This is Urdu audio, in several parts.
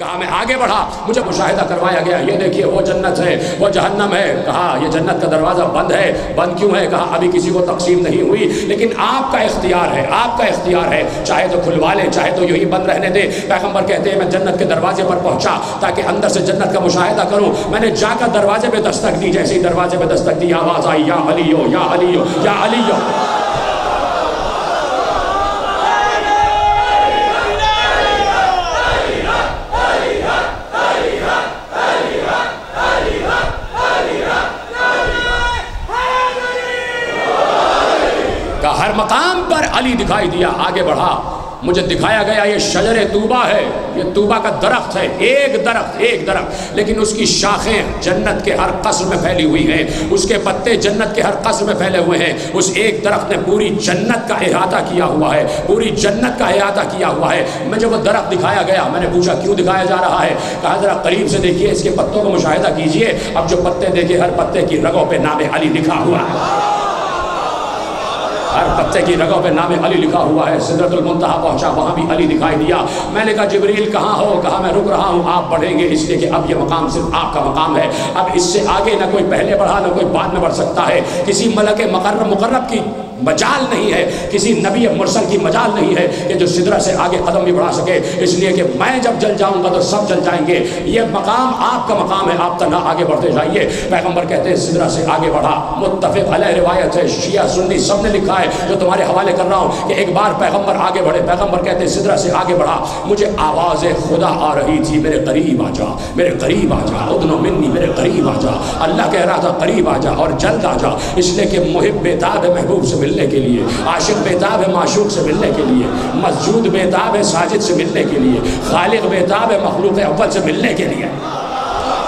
کہا میں آگے بڑھا، مجھے مشاہدہ کروایا گیا، یہ دیکھیے وہ جنت ہے، وہ جہنم ہے۔ کہا یہ جنت کا دروازہ بند ہے، بند کیوں ہے؟ کہا ابھی کسی کو تقسیم نہیں ہوئی، لیکن آپ کا اختیار ہے، آپ کا اختیار ہے، چاہے تو کھلوا لیں، چاہے تو یوں ہی بند رہنے دے۔ پیغمبر کہتے ہیں میں جنت کے دروازے پر پہنچا تاکہ اندر سے جنت کا مشاہدہ کروں۔ میں نے جا کر دروازے پہ دستک دی، جیسے ہی دروازے پہ دستک دی آواز آئی یا علیو یا علیو یا علیو۔ ہر مقام پر علی دکھائی دیا۔ آگے بڑھا، مجھے دکھایا گیا یہ شجر طوبہ ہے، یہ طوبہ کا درخت ہے، ایک درخت، لیکن اس کی شاخیں جنت کے ہر قصر میں پھیلی ہوئی ہیں، اس کے پتے جنت کے ہر قصر میں پھیلے ہوئے ہیں۔ اس ایک درخت نے پوری جنت کا احاطہ کیا ہوا ہے، پوری جنت کا احاطہ کیا ہوا ہے۔ مجھے وہ درخت دکھایا گیا، میں نے پوچھا کیوں دکھایا جا رہا ہے؟ کہا ذرا قریب سے دیکھیے، اس کے پتوں کو مشاہدہ کیجئے۔ اب جو پتے دیکھے، ہر پتے کی رگوں پہ نام علی لکھا ہوا ہے، ہر پتے کی رگوں پہ نام علی لکھا ہوا ہے۔ سدرۃ المنتہا پہنچا، وہاں بھی علی دکھائی دیا۔ میں نے کہا جبریل کہاں ہو؟ کہا میں رک رہا ہوں، آپ بڑھیں گے اس لیے کہ اب یہ مقام صرف آپ کا مقام ہے، اب اس سے آگے نہ کوئی پہلے بڑھا نہ کوئی بعد میں بڑھ سکتا ہے۔ کسی ملک مقرب کی مجال نہیں ہے، کسی نبی مرسل کی مجال نہیں ہے کہ جو سدرہ سے آگے قدم بھی بڑھا سکے، اس لیے کہ میں جب جل جاؤں گا تو سب جل جائیں گے۔ یہ مقام آپ کا مقام ہے، آپ تنہا آگے بڑھتے جائیے۔ پیغمبر کہتے ہیں سدرہ سے آگے بڑھا، متفق علیہ روایت ہے، شیعہ سنی سب نے لکھا ہے، جو تمہارے حوالے کر رہا ہوں کہ ایک بار پیغمبر آگے بڑھے۔ پیغمبر کہتے ہیں سدرہ سے آگے بڑھا، مجھے آواز خدا آ رہی تھی، میرے قریب آ جا، میرے قریب آ جا، ادنو منی، میرے قریب آ جا۔ اللہ کہہ رہا تھا قریب آ جا اور جلد آ جا، اس لیے کہ محب بیتاب ہے محبوب سے ملنے کے لیے، عاشق بیتاب ہے معشوق سے ملنے کے لیے، مسجود بیتاب ہے ساجد سے ملنے کے لیے، خالق بیتاب ہے مخلوق اول سے ملنے کے لیے۔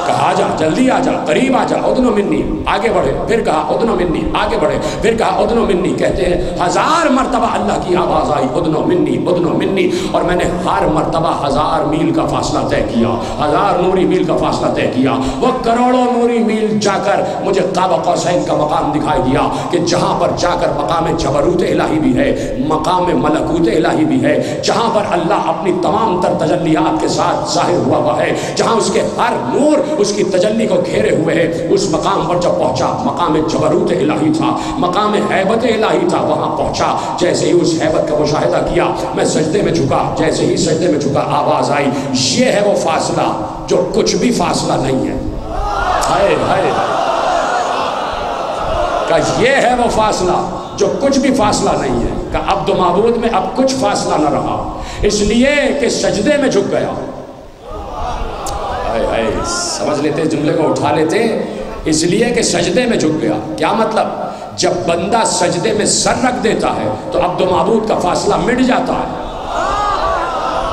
کہا جا، جلدی آ جا، قریب آ جا، ادنو منی، آگے بڑھے، پھر کہا ادنو منی، آگے بڑھے، پھر کہا ادنو منی۔ کہتے ہیں 1000 مرتبہ اللہ کی آواز آئی ادنو منی ادنو منی، اور میں نے ہر مرتبہ 1000 میل کا فاصلہ طے کیا، 1000 نوری میل کا فاصلہ طے کیا۔ وہ کروڑوں نوری میل جا کر مجھے قاب قوسین کا مقام دکھائی دیا کہ جہاں پر جا کر مقام جبروت الہی بھی ہے، مقام ملکوت الہی بھی ہے، جہاں پر اللہ اپنی تمام تر تجلیات کے ساتھ ظاہر ہوا ہے، جہاں اس کے ہر نور اس کی تجلی کو گھیرے ہوئے ہے۔ اس مقام پر جب پہنچا، مقام جبروت الہی تھا، مقام حیبت الہی تھا، وہاں پہنچا، جیسے ہی اس حیبت کا مشاہدہ کیا میں سجدے میں جھکا، جیسے ہی سجدے میں جھکا آواز آئی، یہ ہے وہ فاصلہ جو کچھ بھی فاصلہ نہیں ہے۔ ہائے ہائے، کہ یہ ہے وہ فاصلہ جو کچھ بھی فاصلہ نہیں ہے، کہ عبد و معبود میں اب کچھ فاصلہ نہ رہا، اس لیے کہ سجدے میں جھک گیا۔ سمجھ لیتے جملے کو، اٹھا لیتے، اس لیے کہ سجدے میں جھک گیا۔ کیا مطلب؟ جب بندہ سجدے میں سر رکھ دیتا ہے تو عبد و معبود کا فاصلہ مٹ جاتا ہے،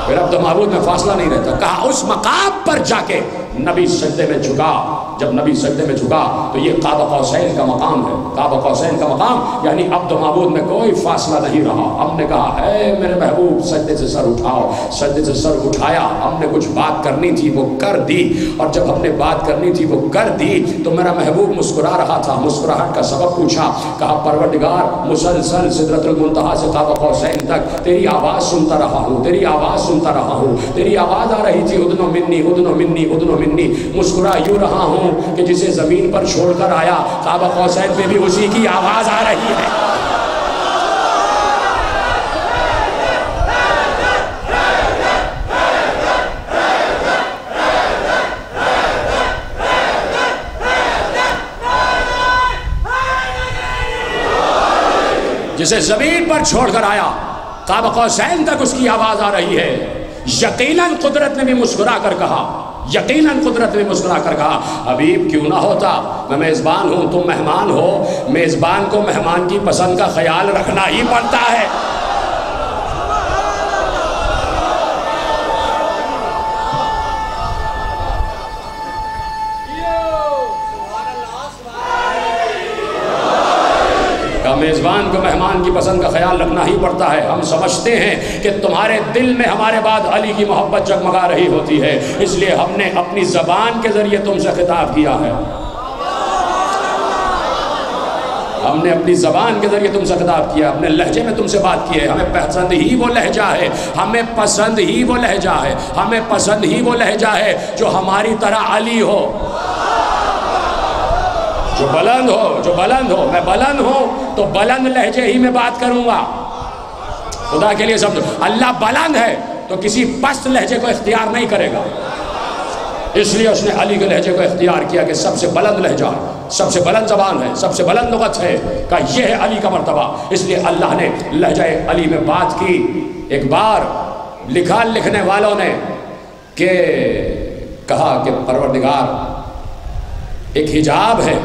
پھر عبد و معبود میں فاصلہ نہیں رہتا۔ کہا اس مقام پر جا کے نبی سجدے میں جھکا، جب نبی سجدے میں جھکا تو یہ قاب قوسین کا مقام ہے، قاب قوسین کا مقام، یعنی عبد و معبود میں کوئی فاصلہ نہیں رہا۔ ہم نے کہا اے میرے محبوب سجدے سے سر اٹھاؤ، سجدے سے سر اٹھایا، ہم نے کچھ بات کرنی تھی وہ کر دی، اور جب ہم نے بات کرنی تھی وہ کر دی تو میرا محبوب مسکرا رہا تھا، مسکراہٹ کا سبب پوچھا، کہا پروردگار مسلسل سدرۃ المنتہا سے قاب قوسین تک تیری آواز سنتا رہا ہوں، تیری آواز سنتا رہا ہوں، تیری آواز آ رہی تھی ادنو منی ادنو منی ادنو منی، مسکرا یوں رہا ہوں کہ جسے زمین پر چھوڑ کر آیا قاب قوسین پہ بھی اسی کی آواز آ رہی ہے۔ جسے زمین پر چھوڑ کر آیا قاب قوسین تک اس کی آواز آ رہی ہے۔ یقیناً قدرت نے بھی مسکرا کر کہا، یقیناً قدرت نے مسکرا کر کہا حبیب کیوں نہ ہوتا، میں میزبان ہوں تم مہمان ہو، میزبان کو مہمان کی پسند کا خیال رکھنا ہی پڑتا ہے۔ میزبان کو مہمان کی پسند کا خیال رکھنا ہی پڑتا ہے۔ ہم سمجھتے ہیں کہ تمہارے دل میں ہمارے بعد علی کی محبت جگمگا رہی ہوتی ہے، اس لیے ہم نے اپنی زبان کے ذریعے تم سے خطاب کیا ہے۔ ہم نے اپنی زبان کے ذریعے تم سے خطاب کیا، اپنے لہجے میں تم سے بات کی ہے. ہمیں پسند ہی وہ لہجہ ہے، ہمیں پسند ہی وہ لہجہ ہے، ہمیں پسند ہی وہ لہجہ ہے جو ہماری طرح علی ہو، جو بلند ہو، جو بلند ہو. میں بلند ہوں تو بلند لہجے ہی میں بات کروں گا. خدا کے لیے سمجھو، اللہ بلند ہے تو کسی پست لہجے کو اختیار نہیں کرے گا. اس لیے اس نے علی کے لہجے کو اختیار کیا کہ سب سے بلند لہجہ، سب سے بلند زبان ہے، سب سے بلند لغت ہے کہ یہ ہے علی کا مرتبہ. اس لیے اللہ نے لہجہ علی میں بات کی. ایک بار لکھا لکھنے والوں نے کہ کہا کہ پروردگار ایک حجاب ہے،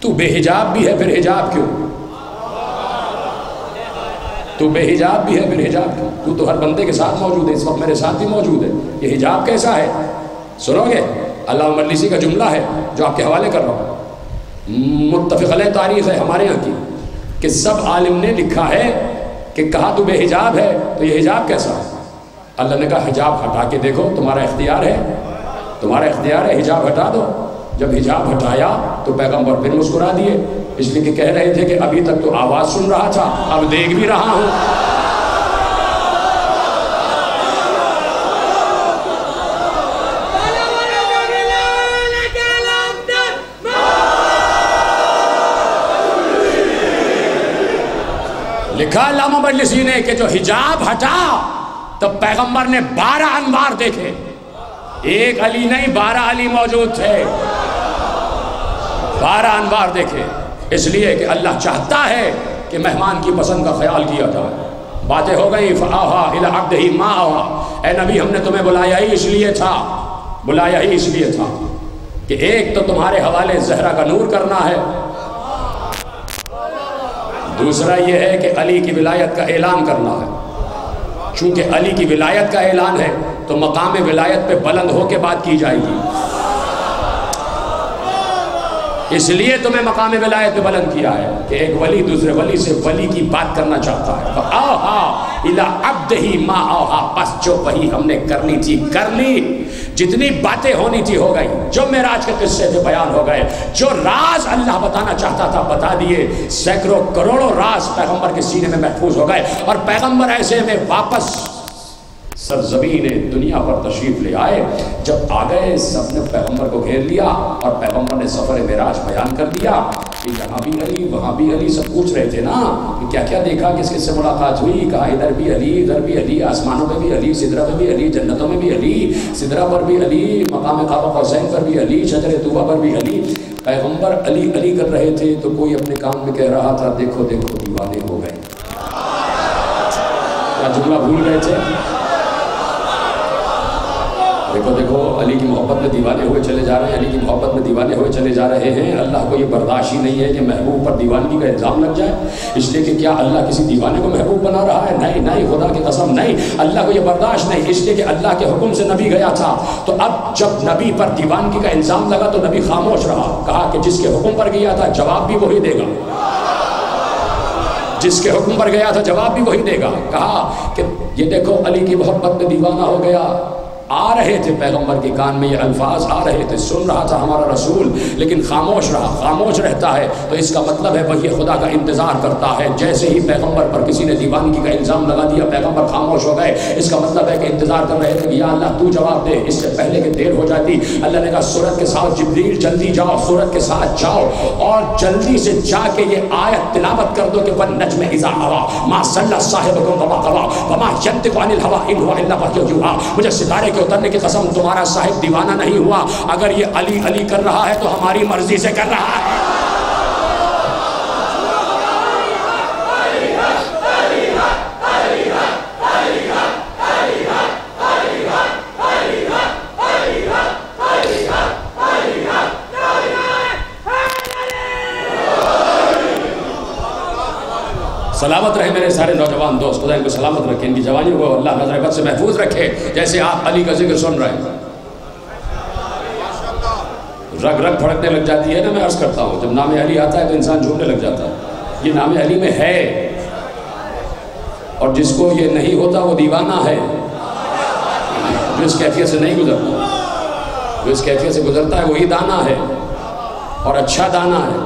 تو بے حجاب بھی ہے، پھر حجاب کیوں؟ تو بے حجاب بھی ہے، پھر حجاب کیوں؟ تو تو ہر بندے کے ساتھ موجود ہے، اس وقت میرے ساتھ بھی موجود ہے. یہ حجاب کیسا ہے؟ سنو گے؟ علامہ مجلسی کا جملہ ہے جو آپ کے حوالے کر رہا ہوں، متفق علیہ تاریخ ہے ہمارے یہاں کی، کہ سب عالم نے لکھا ہے کہ کہا تو بے حجاب ہے تو یہ حجاب کیسا ہے؟ اللہ نے کہا حجاب ہٹا کے دیکھو، تمہارا اختیار ہے، تمہارا اختیار ہے، حجاب ہٹا دو. جب حجاب ہٹایا تو پیغمبر پھر مسکرا دیے، اس لیے کہ کہہ رہے تھے کہ ابھی تک تو آواز سن رہا تھا، اب دیکھ بھی رہا ہوں. لکھا علامہ مجلسی نے کہ جو حجاب ہٹا تو پیغمبر نے 12 انوار دیکھے. ایک علی نہیں، 12 علی موجود تھے، 12 انوار دیکھے. اس لیے کہ اللہ چاہتا ہے کہ مہمان کی پسند کا خیال کیا جائے. باتیں ہو گئی، فَآوَا إِلَىٰ عَبْدِهِ مَا آوَا. اے نبی، ہم نے تمہیں بلایا ہی اس لیے تھا، بلایا ہی اس لیے تھا کہ ایک تو تمہارے حوالے زہرا کا نور کرنا ہے، دوسرا یہ ہے کہ علی کی ولایت کا اعلان کرنا ہے. چونکہ علی کی ولایت کا اعلان ہے تو مقام ولایت پہ بلند ہو کے بات کی جائے گی. اس لیے تمہیں مقام ولایت پہ بلند کیا ہے کہ ایک ولی دوسرے ولی سے ولی کی بات کرنا چاہتا ہے. فَآوَا إِلَىٰ عَبْدِهِ مَا آوَا. بس جو وہی ہم نے کرنی تھی کر لی، جتنی باتیں ہونی تھی ہو گئی، جو معراج کے قصے تھے بیان ہو گئے، جو راز اللہ بتانا چاہتا تھا بتا دیے. سینکڑوں کروڑوں راز پیغمبر کے سینے میں محفوظ ہو گئے، اور پیغمبر ایسے میں واپس سرزمین دنیا پر تشریف لے آئے. جب آ گئے سب نے پیغمبر کو گھیر لیا اور پیغمبر نے سفر معراج بیان کر دیا کہ یہاں بھی علی وہاں بھی علی. سب پوچھ رہے تھے نا کہ کیا کیا دیکھا، کس کس سے ملاقات ہوئی. کہا ادھر بھی علی، ادھر بھی علی، آسمانوں میں بھی علی، سدرہ میں بھی علی، جنتوں میں بھی علی، سدرہ پر بھی علی، مقام قاب قوسین پر بھی علی، شجر طوبہ پر بھی علی. پیغمبر علی علی کر رہے تھے تو کوئی اپنے کام میں کہہ رہا تھا دیکھو دیکھو دیوانے ہو گئے. کیا جملہ بھول گئے تھے؟ دیکھو دیکھو علی کی محبت میں دیوانے ہوئے چلے جا رہے ہیں، علی کی محبت میں دیوانے ہوئے چلے جا رہے ہیں. اللہ کو یہ برداشت ہی نہیں ہے کہ محبوب پر دیوانگی کا الزام لگ جائے. اس لیے کہ کیا اللہ کسی دیوانے کو محبوب بنا رہا ہے؟ نہیں نہیں، خدا کی قسم نہیں، اللہ کو یہ برداشت نہیں. اس لیے کہ اللہ کے حکم سے نبی گیا تھا، تو اب جب نبی پر دیوانگی کا الزام لگا تو نبی خاموش رہا. کہا کہ جس کے حکم پر گیا تھا جواب بھی وہی دے گا، جس کے حکم پر گیا تھا جواب بھی وہی دے گا. کہا کہ یہ دیکھو علی کی محبت میں دیوانہ ہو گیا. آ رہے تھے پیغمبر کے کان میں یہ الفاظ آ رہے تھے، سن رہا تھا ہمارا رسول، لیکن خاموش رہا. خاموش رہتا ہے تو اس کا مطلب ہے وہی خدا کا انتظار کرتا ہے. جیسے ہی پیغمبر پر کسی نے دیوانگی کا الزام لگا دیا پیغمبر خاموش ہو گئے. اس کا مطلب ہے کہ انتظار کر رہے تھے کہ یا اللہ تو جواب دے، اس سے پہلے کہ دیر ہو جاتی. اللہ نے کہا سورت کے ساتھ جبریل جلدی جاؤ، سورت کے ساتھ جاؤ اور جلدی سے جا کے یہ آیت تلاوت کر دو کہ وَالنَّجْمِ إِذَا هَوَىٰ مَا ضَلَّ صَاحِبُكُمْ وَمَا غَوَىٰ وَمَا يَنطِقُ عَنِ الْهَوَىٰ إِنْ هُوَ إِلَّا وَحْيٌ يُوحَىٰ. مجھے ستارے کے اترنے کی قسم تمہارا صاحب دیوانہ نہیں ہوا. اگر یہ علی علی کر رہا ہے تو ہماری مرضی سے کر رہا ہے. سلامت رہے میرے سارے نوجوان دوست، خدا ان کو سلامت رکھے، ان کی جوانی کو اللہ نظر بد سے محفوظ رکھے. جیسے آپ علی کا ذکر سن رہے ہیں رگ رگ پھڑکنے لگ جاتی ہے نا. میں عرض کرتا ہوں جب نام علی آتا ہے تو انسان جھومنے لگ جاتا ہے. یہ نام علی میں ہے، اور جس کو یہ نہیں ہوتا وہ دیوانہ ہے. جو اس کیفیت سے نہیں گزرتا، جو اس کیفیت سے گزرتا ہے وہی دانا ہے، اور اچھا دانا ہے.